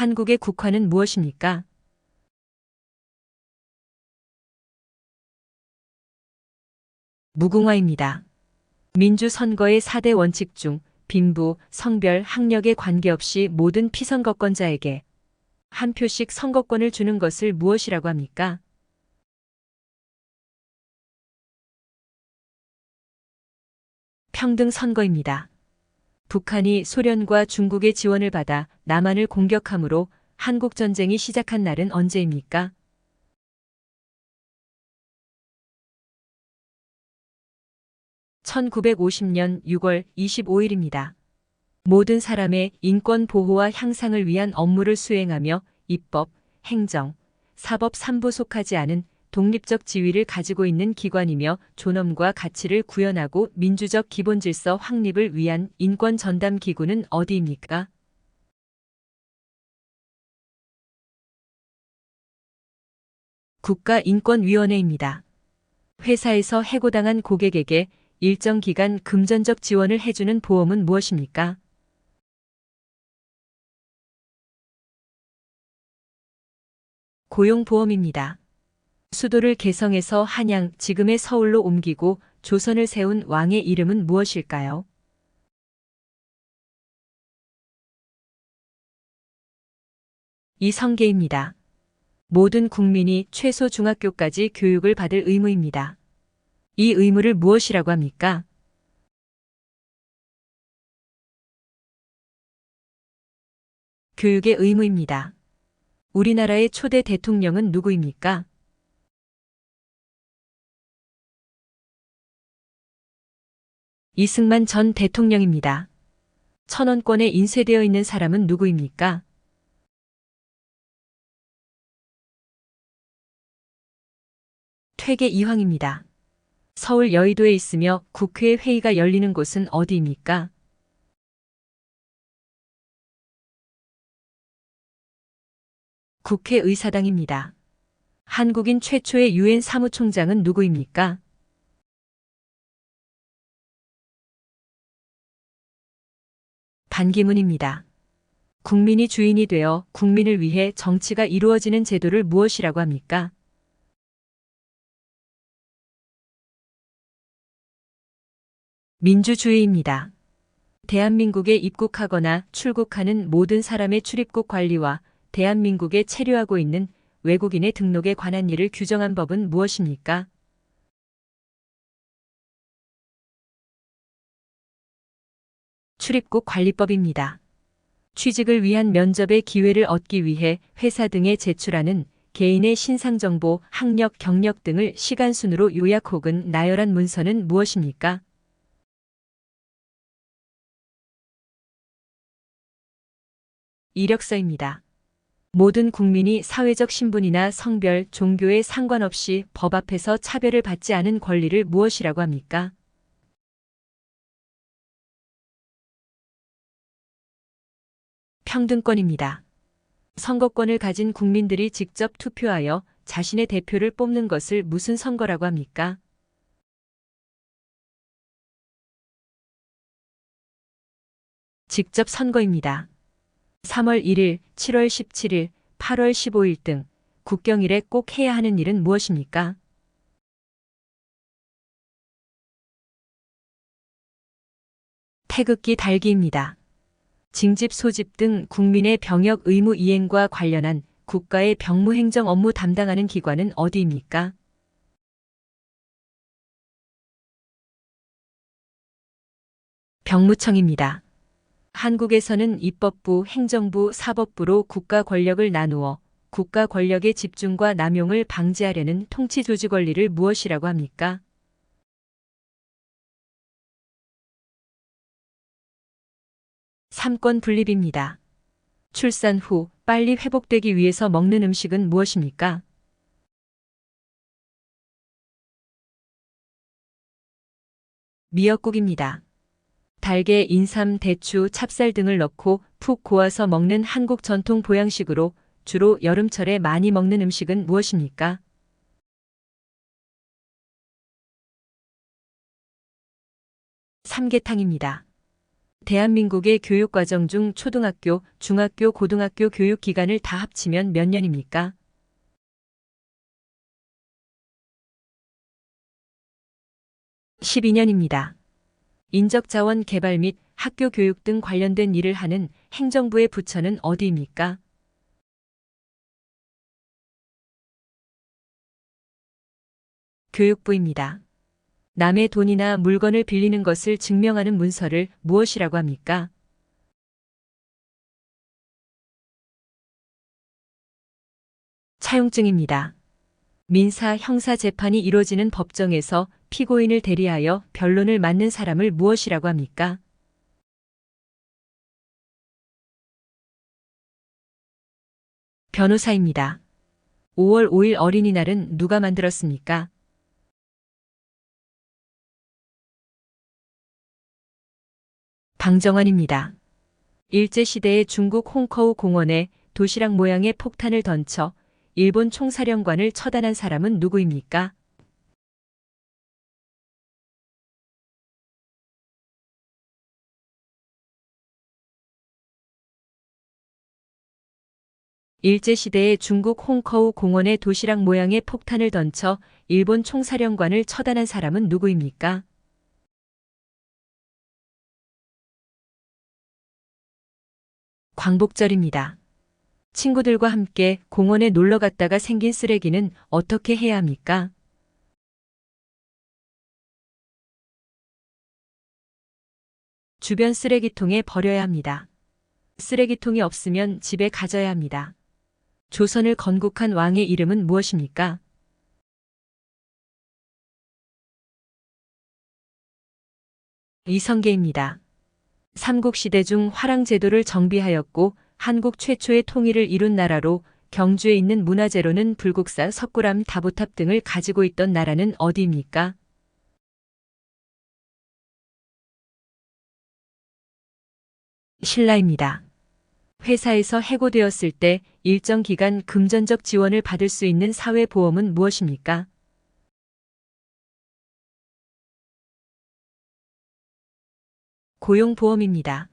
한국의 국화는 무엇입니까? 무궁화입니다. 민주선거의 4대 원칙 중 빈부, 성별, 학력에 관계없이 모든 피선거권자에게 한 표씩 선거권을 주는 것을 무엇이라고 합니까? 평등선거입니다. 북한이 소련과 중국의 지원을 받아 남한을 공격함으로 한국전쟁이 시작한 날은 언제입니까? 1950년 6월 25일입니다. 모든 사람의 인권 보호와 향상을 위한 업무를 수행하며 입법, 행정, 사법 3부 속하지 않은 독립적 지위를 가지고 있는 기관이며 존엄과 가치를 구현하고 민주적 기본질서 확립을 위한 인권 전담 기구는 어디입니까? 국가인권위원회입니다. 회사에서 해고당한 고객에게 일정 기간 금전적 지원을 해주는 보험은 무엇입니까? 고용보험입니다. 수도를 개성에서 한양, 지금의 서울로 옮기고 조선을 세운 왕의 이름은 무엇일까요? 이성계입니다. 모든 국민이 최소 중학교까지 교육을 받을 의무입니다. 이 의무를 무엇이라고 합니까? 교육의 의무입니다. 우리나라의 초대 대통령은 누구입니까? 이승만 전 대통령입니다. 천원권에 인쇄되어 있는 사람은 누구입니까? 퇴계 이황입니다. 서울 여의도에 있으며 국회 회의가 열리는 곳은 어디입니까? 국회의사당입니다. 한국인 최초의 유엔 사무총장은 누구입니까? 반기문입니다. 국민이 주인이 되어 국민을 위해 정치가 이루어지는 제도를 무엇이라고 합니까? 민주주의입니다. 대한민국에 입국하거나 출국하는 모든 사람의 출입국 관리와 대한민국에 체류하고 있는 외국인의 등록에 관한 일을 규정한 법은 무엇입니까? 출입국 관리법입니다. 취직을 위한 면접의 기회를 얻기 위해 회사 등에 제출하는 개인의 신상정보, 학력, 경력 등을 시간순으로 요약 혹은 나열한 문서는 무엇입니까? 이력서입니다. 모든 국민이 사회적 신분이나 성별, 종교에 상관없이 법 앞에서 차별을 받지 않은 권리를 무엇이라고 합니까? 평등권입니다. 선거권을 가진 국민들이 직접 투표하여 자신의 대표를 뽑는 것을 무슨 선거라고 합니까? 직접 선거입니다. 3월 1일, 7월 17일, 8월 15일 등 국경일에 꼭 해야 하는 일은 무엇입니까? 태극기 달기입니다. 징집 소집 등 국민의 병역 의무 이행과 관련한 국가의 병무행정 업무 담당하는 기관은 어디입니까? 병무청입니다. 한국에서는 입법부, 행정부, 사법부로 국가 권력을 나누어 국가 권력의 집중과 남용을 방지하려는 통치 조직 원리를 무엇이라고 합니까? 삼권 분립입니다. 출산 후 빨리 회복되기 위해서 먹는 음식은 무엇입니까? 미역국입니다. 달걀, 인삼, 대추, 찹쌀 등을 넣고 푹 고아서 먹는 한국 전통 보양식으로 주로 여름철에 많이 먹는 음식은 무엇입니까? 삼계탕입니다. 대한민국의 교육과정 중 초등학교, 중학교, 고등학교 교육 기간을 다 합치면 몇 년입니까? 12년입니다. 인적자원 개발 및 학교 교육 등 관련된 일을 하는 행정부의 부처는 어디입니까? 교육부입니다. 남의 돈이나 물건을 빌리는 것을 증명하는 문서를 무엇이라고 합니까? 차용증입니다. 민사, 형사 재판이 이뤄지는 법정에서 피고인을 대리하여 변론을 맡는 사람을 무엇이라고 합니까? 변호사입니다. 5월 5일 어린이날은 누가 만들었습니까? 방정환입니다. 일제시대의 중국 홍커우 공원에 도시락 모양의 폭탄을 던져 일본 총사령관을 처단한 사람은 누구입니까? 일제시대의 중국 홍커우 공원에 도시락 모양의 폭탄을 던져 일본 총사령관을 처단한 사람은 누구입니까? 광복절입니다. 친구들과 함께 공원에 놀러 갔다가 생긴 쓰레기는 어떻게 해야 합니까? 주변 쓰레기통에 버려야 합니다. 쓰레기통이 없으면 집에 가져야 합니다. 조선을 건국한 왕의 이름은 무엇입니까? 이성계입니다. 삼국시대 중 화랑제도를 정비하였고 한국 최초의 통일을 이룬 나라로 경주에 있는 문화재로는 불국사, 석굴암, 다보탑 등을 가지고 있던 나라는 어디입니까? 신라입니다. 회사에서 해고되었을 때 일정 기간 금전적 지원을 받을 수 있는 사회보험은 무엇입니까? 고용보험입니다.